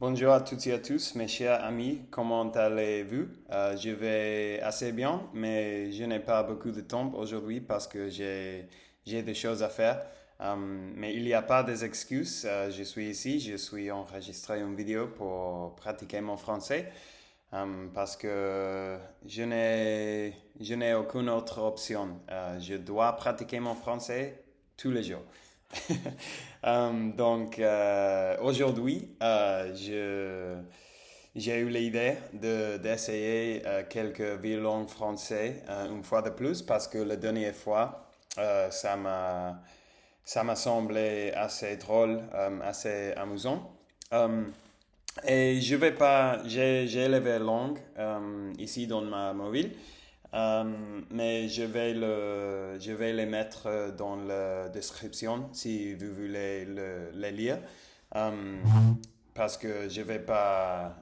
Bonjour à toutes et à tous, mes chers amis, comment allez-vous? Je vais assez bien, mais je n'ai pas beaucoup de temps aujourd'hui parce que j'ai des choses à faire. Mais il n'y a pas d'excuses. Je suis ici, je suis enregistré une vidéo pour pratiquer mon français parce que je n'ai aucune autre option. Je dois pratiquer mon français tous les jours. Aujourd'hui, j'ai eu l'idée d'essayer quelques villes en français une fois de plus parce que la dernière fois, ça m'a semblé assez drôle, assez amusant. Euh, et je vais pas, j'ai élevé la langue ici dans ma mobile, mais je vais les mettre dans la description si vous voulez les lire. Euh, Parce que je vais pas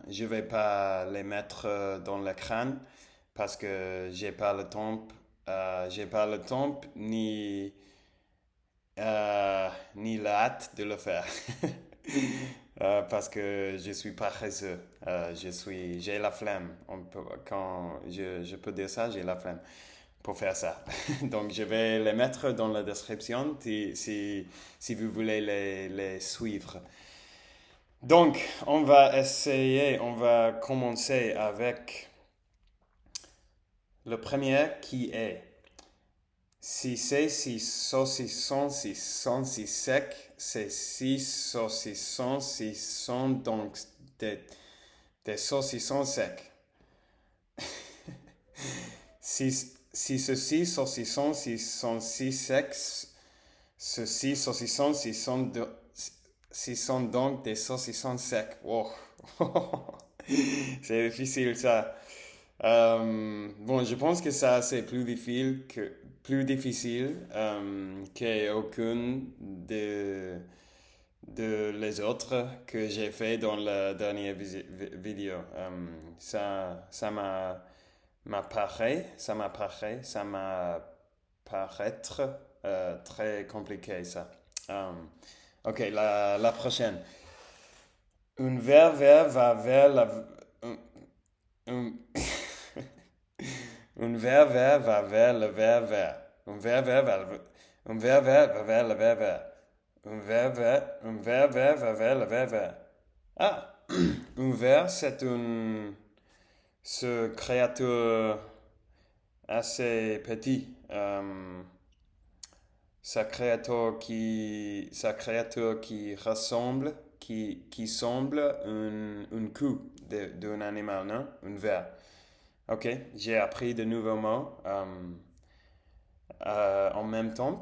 les mettre dans l'écran parce que j'ai pas le temps ni la hâte de le faire. Parce que je suis paresseux. J'ai la flemme. Quand je peux dire ça, j'ai la flemme pour faire ça. Donc, je vais les mettre dans la description si vous voulez les suivre. Donc, on va commencer avec le premier qui est si c'est si saucisson, si sont si sec, c'est si saucisson, si sont donc des, des saucissons secs. Si ceci saucisson, si sont si secs, ceci saucisson, si sont donc des saucissons secs. Wow. C'est difficile ça. Bon, je pense que ça c'est plus difficile qu'aucune de les autres que j'ai fait dans la dernière vidéo. Ça m'a paraître très compliqué ça. Ok, la prochaine. Un verre va vers la un, un- un verre va vers le verre vert. Un verre va vers le verre vert. Un verre va vers le verre vert. Ah, un verre, c'est ce créature assez petit. Sa créature qui ressemble, qui semble une queue d'un animal, non? Un verre. Ok, j'ai appris de nouveaux mots en même temps.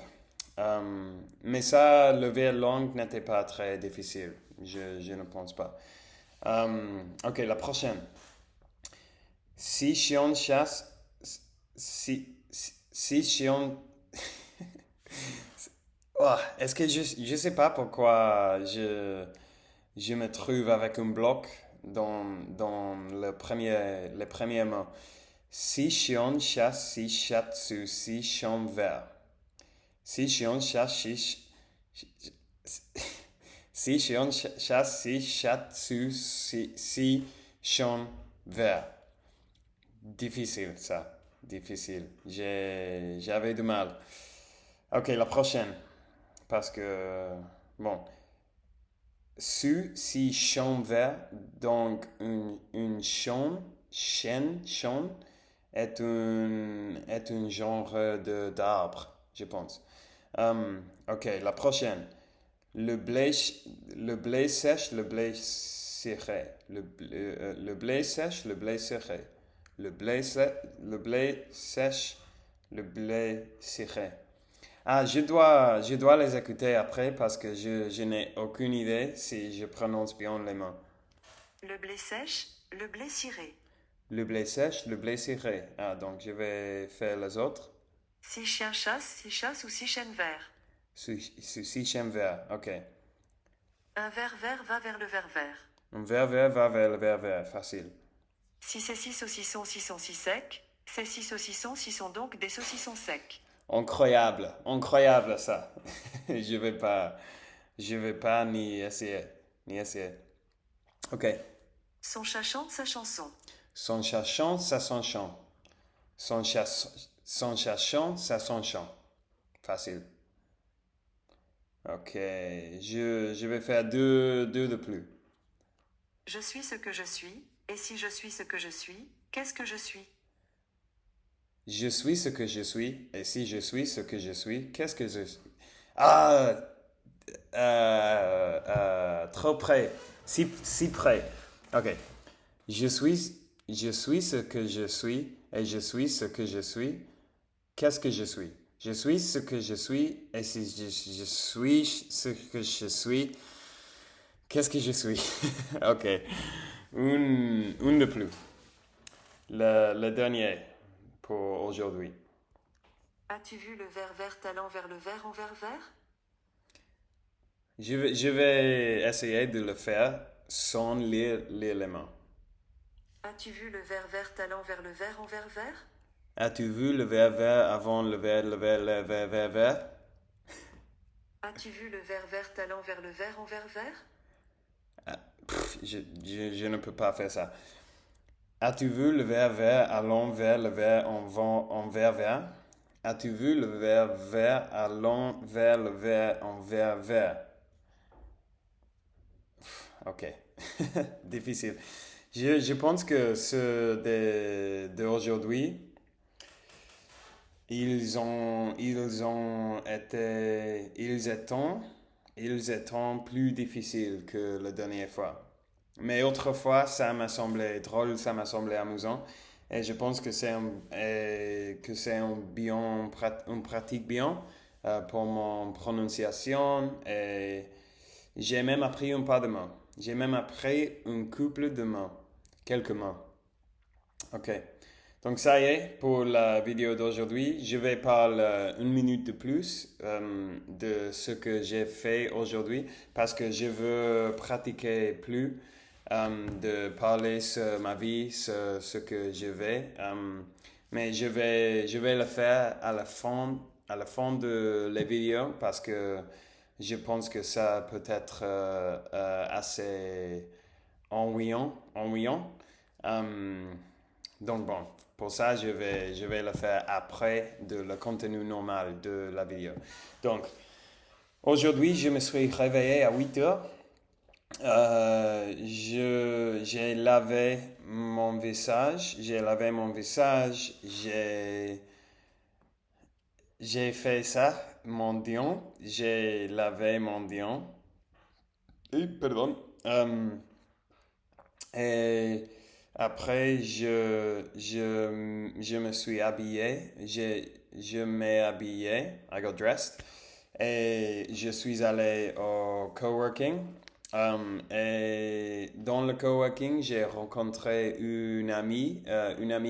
Mais ça, lever la langue n'était pas très difficile. Je ne pense pas. Ok, la prochaine. Si Shion chasse, si Shion, oh, est-ce que je sais pas pourquoi je me trouve avec un bloc dans le premier mot. Si Shion chasse, si shatsu, si Shion vert. Si Shion chasse, si Shion chasse, si shatsu, si Shion vert. Difficile, ça. Difficile. J'avais du mal. Ok, la prochaine. Parce que, bon, si champ vert, donc une chêne est un genre d'arbre, je pense. Ok, la prochaine. Le blé, le blé sèche, le blé serré. Le blé sèche, le blé serré. Le blé sèche, le blé serré. Ah, je dois les écouter après parce que je n'ai aucune idée si je prononce bien les mots. Le blé sèche, le blé ciré. Le blé sèche, le blé serré. Ah, donc je vais faire les autres. Si chasse ou si chêne vert. Ceci, j'aime vert. Ok. Un verre vert va vers le verre vert. Un verre vert va vers le verre vert. Facile. Si c'est six saucissons, six sont si secs, ces six saucissons, six sont donc des saucissons secs. Incroyable. Incroyable ça. Je vais pas ni essayer. Ni essayer. Ok. Son chat chante sa chanson. Son chat chante sa chanson. Son chat chante sa chanson. Facile. Ok. Je vais faire deux de plus. Je suis ce que je suis, et si je suis ce que je suis, qu'est-ce que je suis? Je suis ce que je suis, et si je suis ce que je suis, qu'est-ce que je suis? Ah, trop près. Si près. Ok. Je suis, je suis ce que je suis, et je suis ce que je suis. Qu'est-ce que je suis? Je suis ce que je suis, et si je suis ce que je suis, qu'est-ce que je suis? Ok. Une de plus. Le dernier pour aujourd'hui. As-tu vu le ver vert allant vers le ver envers vert? Je vais essayer de le faire sans lire l'élément. As-tu vu le ver vert allant vers le ver envers vert? As-tu vu le ver vert avant le ver vert? As-tu vu le ver vert allant vers le ver envers vert? Je ne peux pas faire ça. As-tu vu le ver vert allant vers le ver en ver vert? As-tu vu le ver vert allant vers le ver en ver vert? Ok. Difficile. Je pense que ceux d'aujourd'hui, ils étant plus difficiles que la dernière fois. Mais autrefois, ça m'a semblé drôle, ça m'a semblé amusant. Et je pense que c'est une pratique bien pour mon prononciation. Et j'ai même appris un pas de main. J'ai même appris un couple de mains. Quelques mains. Ok. Donc ça y est pour la vidéo d'aujourd'hui. Je vais parler une minute de plus de ce que j'ai fait aujourd'hui parce que je veux pratiquer plus de parler sur ma vie, sur ce que je vais. Mais je vais le faire à la fin de la vidéo parce que je pense que ça peut être assez ennuyant. Donc bon, pour ça, je vais le faire après le contenu normal de la vidéo. Donc, aujourd'hui, je me suis réveillé à 8 heures. J'ai lavé mon visage. J'ai fait ça, mon dion. J'ai lavé mon dion. Pardon. Et après, je me suis habillé. Je m'ai habillé. I got dressed. Et je suis allé au coworking. Et dans le coworking, j'ai rencontré une amie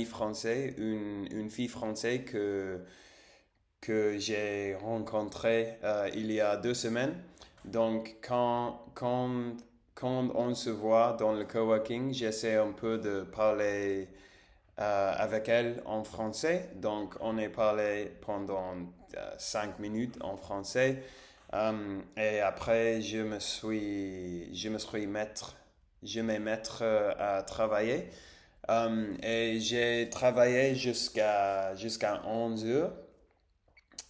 française, une fille française que j'ai rencontrée il y a 2 semaines. Donc, quand on se voit dans le coworking, j'essaie un peu de parler avec elle en français. Donc, on a parlé pendant 5 minutes en français. Et après, je me mettre à travailler. Et j'ai travaillé jusqu'à 11 heures.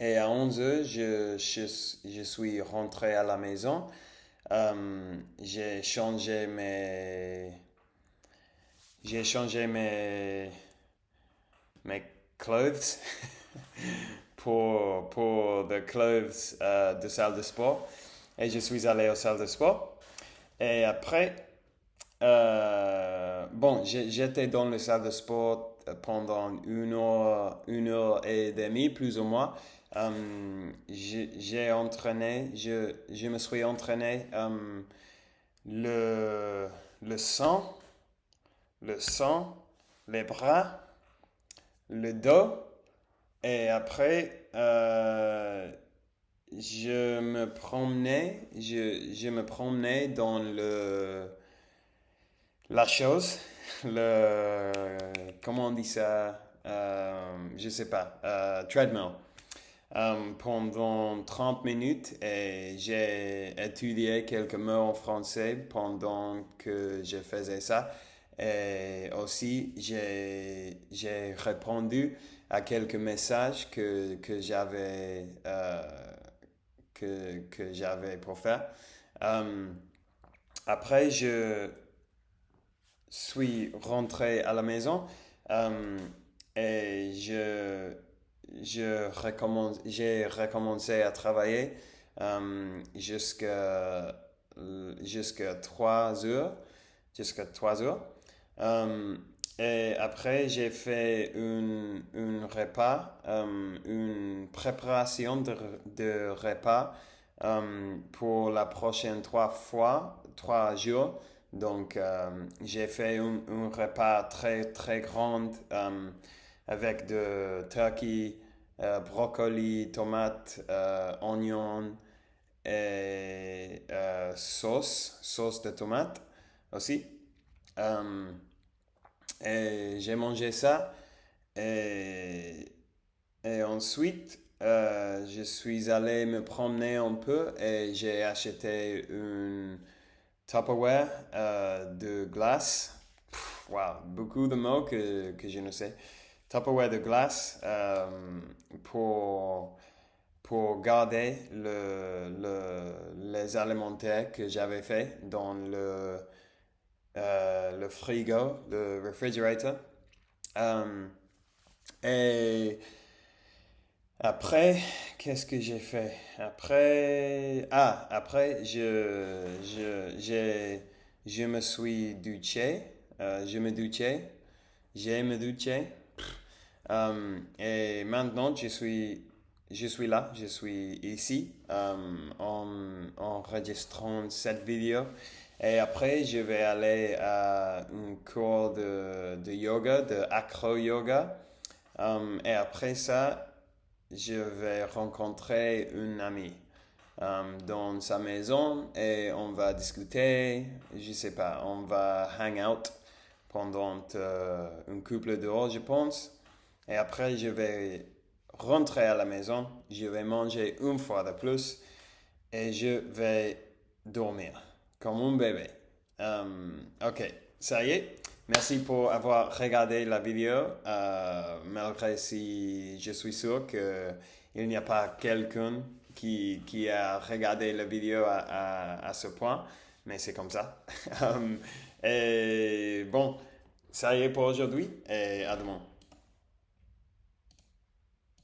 Et à 11 heures, je suis rentré à la maison. J'ai changé mes clothes pour des clothes de salle de sport. Et je suis allé aux salles de sport. Et après, bon, j'étais dans les salles de sport pendant une heure et demie, plus ou moins. Je me suis entraîné le, le sang, le sang, les bras, le dos, et après, je me promenais dans la chose, comment on dit ça? Je sais pas, treadmill. pendant 30 minutes et j'ai étudié quelques mots en français pendant que je faisais ça. Et aussi, j'ai répondu à quelques messages que j'avais pour faire. Euh, Après, je suis rentré à la maison euh, et j'ai recommencé à travailler jusqu'à 3 heures. Jusqu'à 3 heures. Euh, et après, j'ai fait une repas, une préparation de repas pour la prochaine 3 jours. Donc, j'ai fait un repas très, très grand avec de turkey, brocoli, tomates, oignons et sauce de tomate aussi. Euh, et j'ai mangé ça. Et, et ensuite, je suis allé me promener un peu et j'ai acheté une Tupperware de glace. Wow, beaucoup de mots que je ne sais. Tupperware de glace pour garder les alimentaires que j'avais fait dans le frigo, le refrigerator. Euh, et après, qu'est-ce que j'ai fait? Après, je me suis douché. J'ai me douché. Et maintenant, je suis là, je suis ici, en enregistrant cette vidéo. Et après, je vais aller à un cours de yoga, de acro yoga. Et après ça, je vais rencontrer une amie dans sa maison et on va discuter, je sais pas, on va hang out pendant un couple d'heures, je pense. Et après, je vais rentrer à la maison, je vais manger une fois de plus et je vais dormir comme un bébé. Ok, ça y est. Merci pour avoir regardé la vidéo, malgré si je suis sûr qu'il n'y a pas quelqu'un qui a regardé la vidéo à ce point, mais c'est comme ça. Et bon, ça y est pour aujourd'hui et à demain.